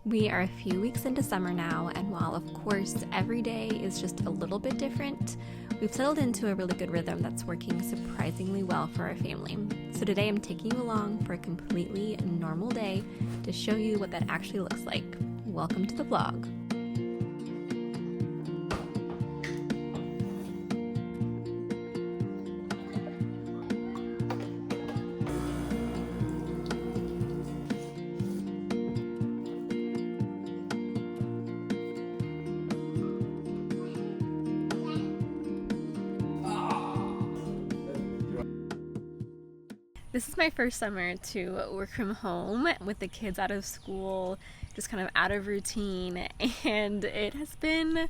We are a few weeks into summer now, and while of course every day is just a little bit different, we've settled into a really good rhythm that's working surprisingly well for our family. So today I'm taking you along for a completely normal day to show you what that actually looks like. Welcome to the vlog. This is my first summer to work from home with the kids out of school, just kind of out of routine, and it has been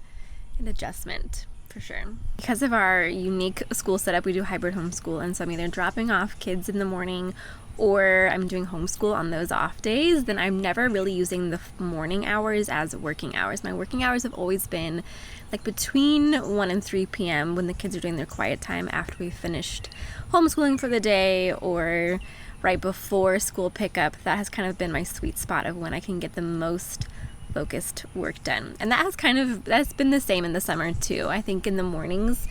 an adjustment for sure. Because of our unique school setup, we do hybrid homeschool, and so I'm either dropping off kids in the morning or I'm doing homeschool on those off days. Then I'm never really using the morning hours as working hours. My working hours have always been like between 1 and 3 p.m. when the kids are doing their quiet time after we've finished homeschooling for the day, or right before school pickup. That has kind of been my sweet spot of when I can get the most focused work done. And that's been the same in the summer too. I think in the mornings,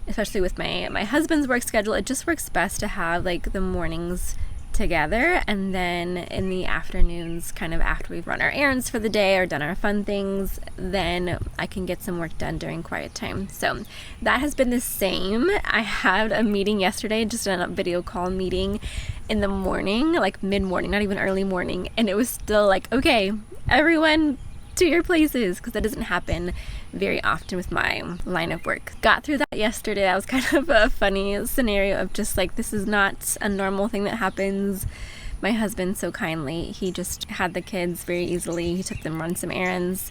especially with my husband's work schedule, it just works best to have like the mornings together, and then in the afternoons, kind of after we've run our errands for the day or done our fun things, then I can get some work done during quiet time. So that has been the same. I had a meeting yesterday, just a video call meeting in the morning, like mid-morning, not even early morning, and it was still like, okay, everyone to your places, because that doesn't happen very often with my line of work. Got through that yesterday. That was kind of a funny scenario of just like, this is not a normal thing that happens. My husband so kindly, he just had the kids very easily. He took them run some errands.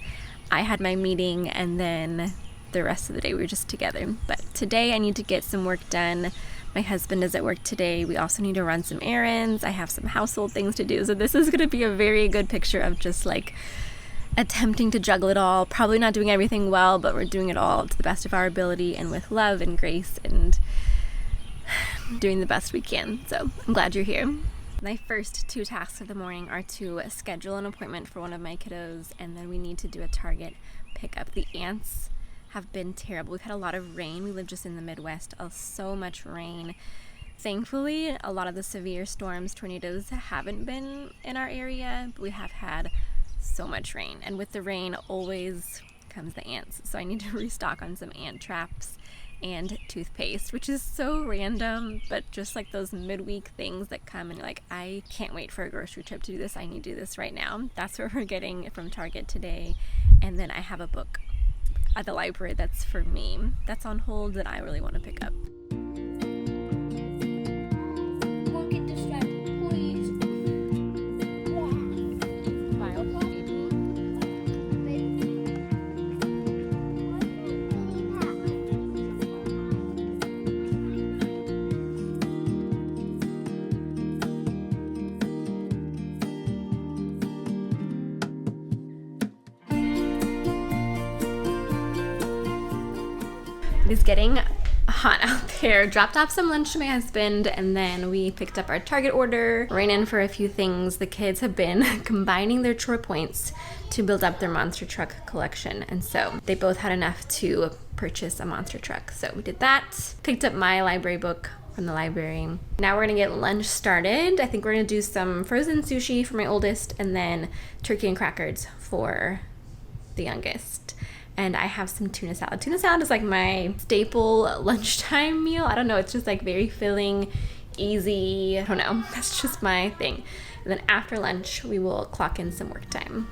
I had my meeting, and then the rest of the day we were just together. But today I need to get some work done. My husband is at work today. We also need to run some errands. I have some household things to do. So this is going to be a very good picture of just like attempting to juggle it all, probably not doing everything well, but we're doing it all to the best of our ability and with love and grace and doing the best we can. So I'm glad you're here. My first two tasks of the morning are to schedule an appointment for one of my kiddos, and then we need to do a Target pickup. The ants have been terrible. We've had a lot of rain. We live just in the Midwest, so much rain. Thankfully, a lot of the severe storms, tornadoes haven't been in our area, but we have had so much rain, and with the rain always comes the ants, so I need to restock on some ant traps and toothpaste, which is so random, but just like those midweek things that come and you're like, I can't wait for a grocery trip to do this, I need to do this right now. That's what we're getting from Target today. And then I have a book at the library that's for me, that's on hold, that I really want to pick up. It is getting hot out there. Dropped off some lunch to my husband, and then we picked up our Target order, ran in for a few things. The kids have been combining their chore points to build up their monster truck collection, and so they both had enough to purchase a monster truck. So we did that, picked up my library book from the library. Now we're gonna get lunch started. I think we're gonna do some frozen sushi for my oldest, and then turkey and crackers for the youngest. And I have some tuna salad. Tuna salad is like my staple lunchtime meal. I don't know, it's just like very filling, easy. I don't know, that's just my thing. And then after lunch, we will clock in some work time.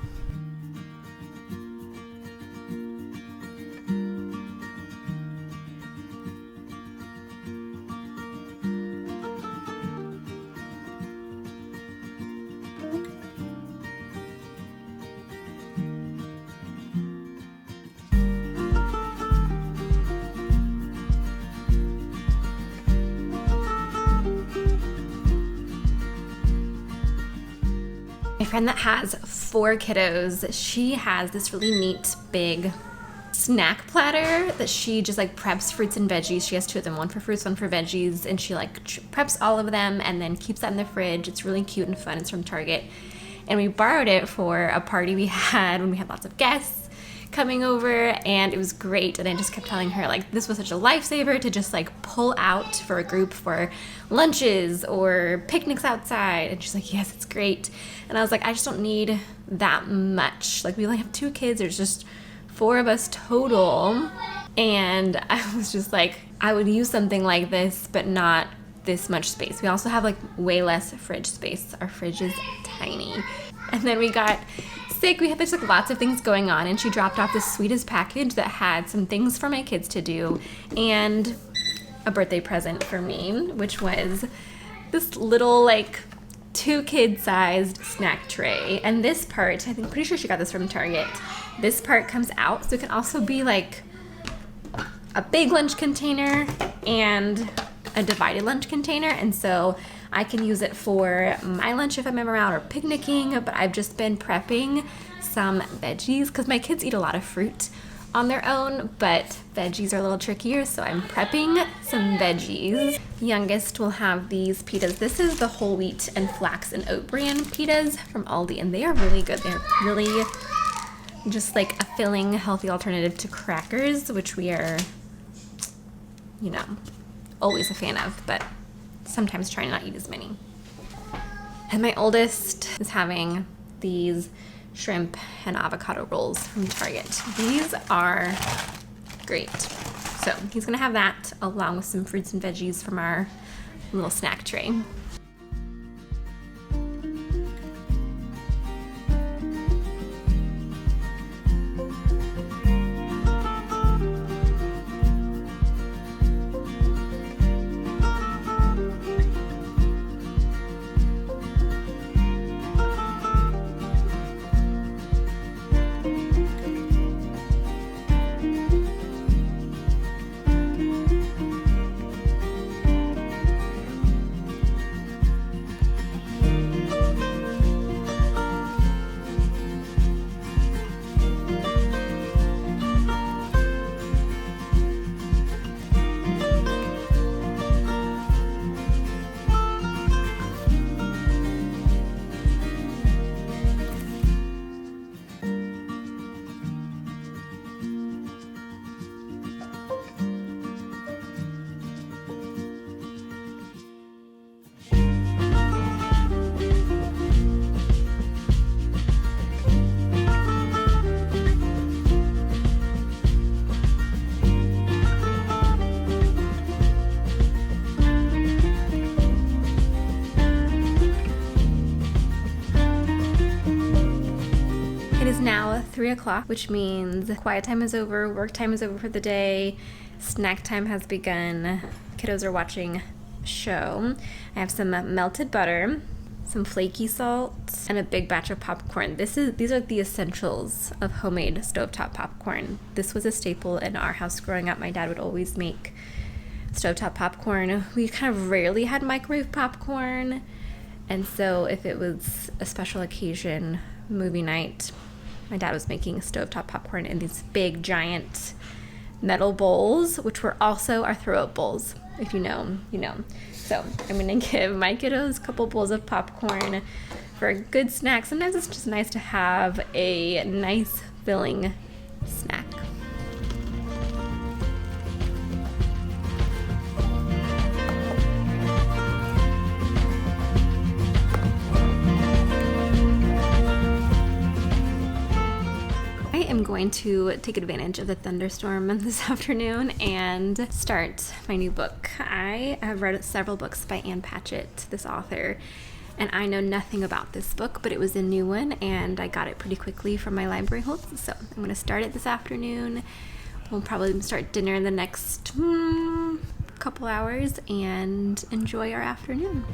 My friend that has 4 kiddos, she has this really neat big snack platter that she just like preps fruits and veggies. She has 2 of them, one for fruits, one for veggies, and she like preps all of them and then keeps that in the fridge. It's really cute and fun. It's from Target. and we borrowed it for a party we had when we had lots of guests coming over, and it was great. And I just kept telling her, like, this was such a lifesaver to just like pull out for a group for lunches or picnics outside. And she's like, yes, it's great. And I was like, I just don't need that much. Like, we only have 2 kids. There's just 4 of us total. And I was just like, I would use something like this, but not this much space. We also have like way less fridge space. Our fridge is tiny. And then we got sick. We had just like lots of things going on, and she dropped off the sweetest package that had some things for my kids to do and a birthday present for me, which was this little like 2 kid-sized snack tray. And this part, I think, pretty sure she got this from Target. This part comes out, so it can also be like a big lunch container and a divided lunch container. And so I can use it for my lunch if I'm ever out or picnicking, but I've just been prepping some veggies because my kids eat a lot of fruit on their own, but veggies are a little trickier, so I'm prepping some veggies. The youngest will have these pitas. This is the whole wheat and flax and oat bran pitas from Aldi, and they are really good. They're really just like a filling, healthy alternative to crackers, which we are, you know, always a fan of, but sometimes try not to eat as many. And my oldest is having these shrimp and avocado rolls from Target. These are great. So he's gonna have that along with some fruits and veggies from our little snack tray. Now 3 o'clock, which means quiet time is over, work time is over for the day, snack time has begun. Kiddos are watching a show. I have some melted butter, some flaky salt, and a big batch of popcorn. These are the essentials of homemade stovetop popcorn. This was a staple in our house growing up. My dad would always make stovetop popcorn. We kind of rarely had microwave popcorn, and so if it was a special occasion, movie night, my dad was making stovetop popcorn in these big, giant metal bowls, which were also our throw-up bowls. If you know, you know. So I'm gonna give my kiddos a couple bowls of popcorn for a good snack. Sometimes it's just nice to have a nice, filling snack. I'm going to take advantage of the thunderstorm this afternoon and start my new book. I have read several books by Ann Patchett, this author, and I know nothing about this book, but it was a new one and I got it pretty quickly from my library holds. So I'm going to start it this afternoon. We'll probably start dinner in the next couple hours and enjoy our afternoon.